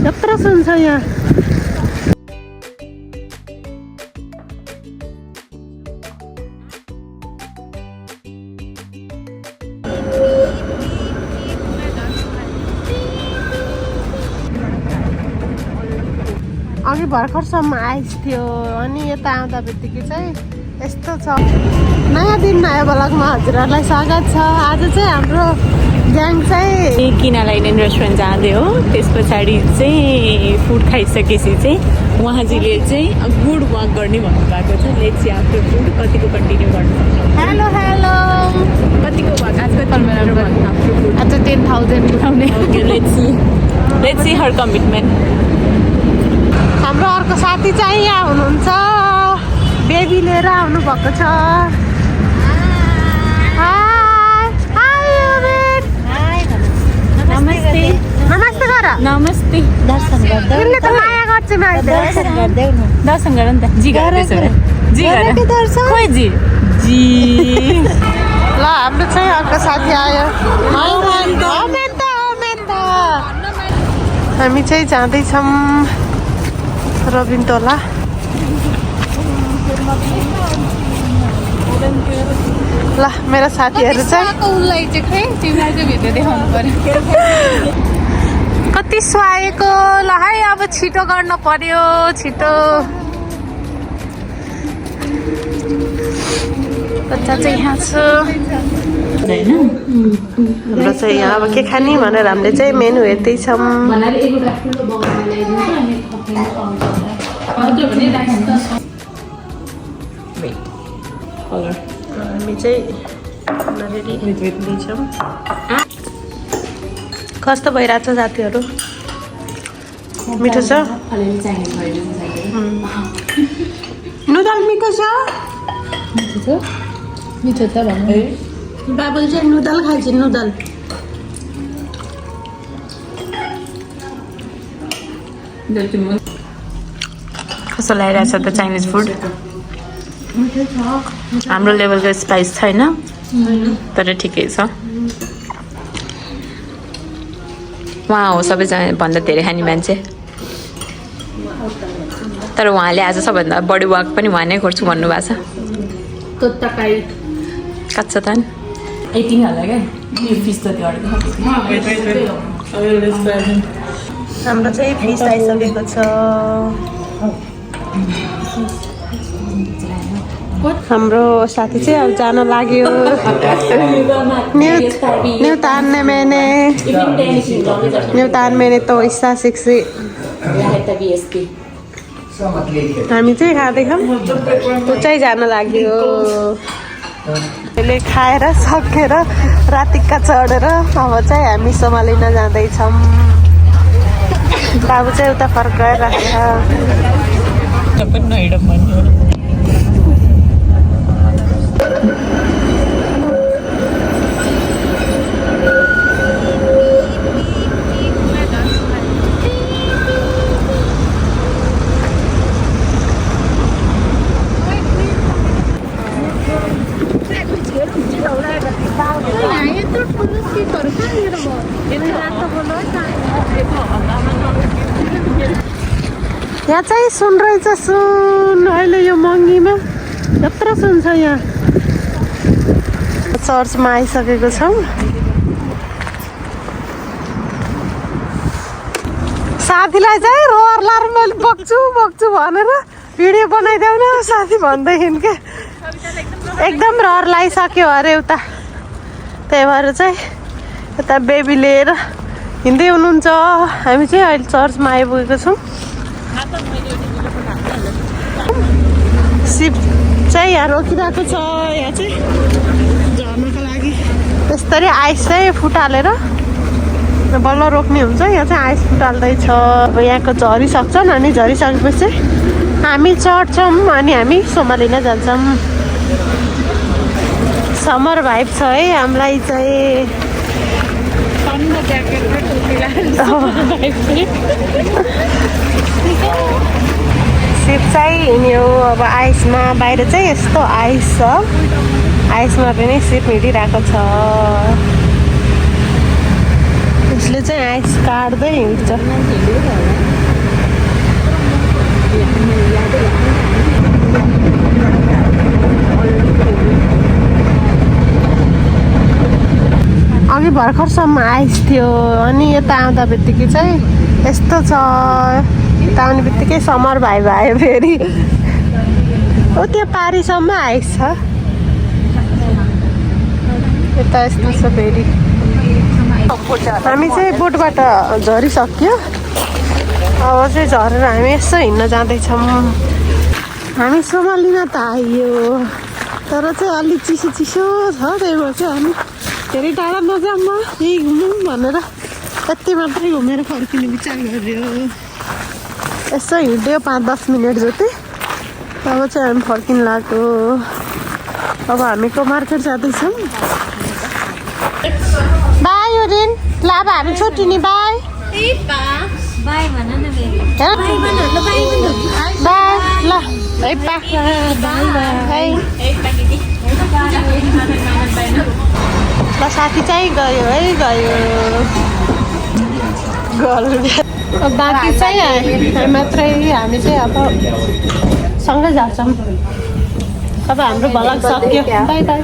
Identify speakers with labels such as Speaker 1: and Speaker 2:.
Speaker 1: यत्रो सुन्छ यहाँ। अघि भर्खरसम्म आइस थियो अनि यता आउँदा बित्तिकै चाहिँ यस्तो छ। नयाँ दिन नयाँ ब्लगमा हजुरहरूलाई स्वागत छ। आज चाहिँ हाम्रो ग्याङ चाहिँ
Speaker 2: किनालाइन रेस्टुरेन्ट जाँदै हो। त्यस पछाडि चाहिँ फुड खाइसकेपछि चाहिँ उहाँजीले चाहिँ गुड वक गर्ने भन्नुभएको छ। लेट्स सी आफ्टर फुड कतिको कन्टिन्यू गर्नु सक्छ।
Speaker 1: हेलो हेलो
Speaker 2: कतिको वक आज आफ्टर फुड
Speaker 1: आज 10,000 उठाउने।
Speaker 2: Okay let's see her commitment.
Speaker 1: हाम्रो अर्को साथी चाहिँ यहाँ हुनुहुन्छ, बेबी लिएर आउनु भएको छ।
Speaker 2: नमस्ते
Speaker 1: नमस्ते गर।
Speaker 2: नमस्ते।
Speaker 3: दर्शन गर्दै
Speaker 1: तिमीले त माया गर्छु न अहिले।
Speaker 3: दर्शन गर्दै न
Speaker 2: दर्शन गर नि त। जी गर्दैछ जी गर।
Speaker 3: दर्शन
Speaker 2: खोइ जी जी
Speaker 1: ल हाम्रो चाहिँ अर्को साथी आयो। हामी चाहिँ जाँदैछौँ रबिनटोला। ल मेरो साथीहरू चाहिँ
Speaker 2: उसलाई चाहिँ खै तिमीलाई चाहिँ भिडियो देखाउनु पर्यो।
Speaker 1: कति सुहाएको। ल है अब छिटो गर्नु पर्यो, छिटो। बच्चा चाहिँ यहाँ छ। हाम्रो चाहिँ यहाँ अब के खाने भनेर हामीले चाहिँ मेनु हेर्दैछौँ। हामी चाहिँ रेडी हेर्दैछौँ। कस्तो भइरहेछ साथीहरू? मिठो छ? नुडल मिठो छ?
Speaker 2: मिठो त भन्नु।
Speaker 1: बाबुले चाहिँ नुडल खान्छ, नुडल।
Speaker 2: कस्तो लागिरहेछ त चाइनिज फुड? हाम्रो लेभलको स्पाइस छैन तर ठिकै छ। उहाँ हो सबैजना भन्दा धेरै खाने मान्छे, तर उहाँले आज सबभन्दा बढी वाक पनि उहाँ नै गर्छु भन्नुभएको छ। कच्चा तान 18 होला क्या यो फिस त त्यो
Speaker 1: हाम्रो चाहिँ फिस आइसकेको छ। हाम्रो साथी चाहिँ अब जान लाग्यो। न्यू तान्ने मैंने तो ऐसा सिक्सी। हामी चाहिँ खाँदैछौँ, त्यो चाहिँ जान लाग्यो। त्यसले खाएर सकेर रातिका चढेर अब चाहिँ हामी सोमालिन जाँदैछौँ। बाबु चाहिँ उता फर्काएर राखेर यहाँ चाहिँ सुन रहेछ। सुन अहिले यो महँगीमा यत्रो सुन छ। यहाँ चर्चमा आइसकेको छौँ। साथीलाई चाहिँ रोहर लाएर मैले बग्छु भनेर भिडियो बनाइदेऊ न साथी भन्दैखिन् क्या। एकदम रहर लगाइसक्यो अरे उता, त्यही भएर चाहिँ यता बेबी लिएर हिँड्दै हुनुहुन्छ। हामी चाहिँ अहिले चर्चमा आइपुगेको छौँ। सिप चाहिँ यहाँ रोकिरहेको छ। यहाँ चाहिँ झर्नको लागि त्यसरी आइस चाहिँ फुटालेर बल्ल रोक्ने हुन्छ। यहाँ चाहिँ आइस फुटाल्दैछ। अब यहाँको झरिसक्छन् अनि झरिसकेपछि हामी चढ्छौँ अनि हामी सोमालिन जान्छौँ। समर भाइब छ है हामीलाई चाहिँ। सिप चाहिँ हिँड्यो अब आइसमा। बाहिर चाहिँ यस्तो आइस छ, आइसमा पनि सिप हिँडिरहेको छ। यसले चाहिँ आइस काट्दै हिँड्छ। अघि भर्खरसम्म आइस थियो अनि यता आउँदा बित्तिकै चाहिँ यस्तो छ। यता आउने बित्तिकै समर भाइ भयो फेरि। ओ त्यो पारीसम्म आइस छ। यता यस्तो छ फेरि। हामी चाहिँ बोटबाट झरिसक्यो। अब चाहिँ झरेर हामी यसो हिँड्न जाँदैछौँ। हामी सोमालीमा त आइयो तर चाहिँ अलिक चिसो चिसो छ। त्यही भएर चाहिँ हामी धेरै टाढा नजाऊँ न, यही घुमौँ भनेर यति मात्रै घुमेर फर्किने विचार गर्यो। यसो हिँड्यो 5-10 मिनट जति। अब चाहिँ हामी फर्किन लाग्यो। अब हामीको मार्केट जाँदैछौँ। बाई ओरिन, ल अब हामी छुट्टिने। बाई बाई ल है पा ल साथी चाहिँ गयो है गयो। बाँकी चाहिँ हामी मात्रै। हामी चाहिँ अब सँगै जान्छौँ। अब हाम्रो भ्लग सक्यो। By by.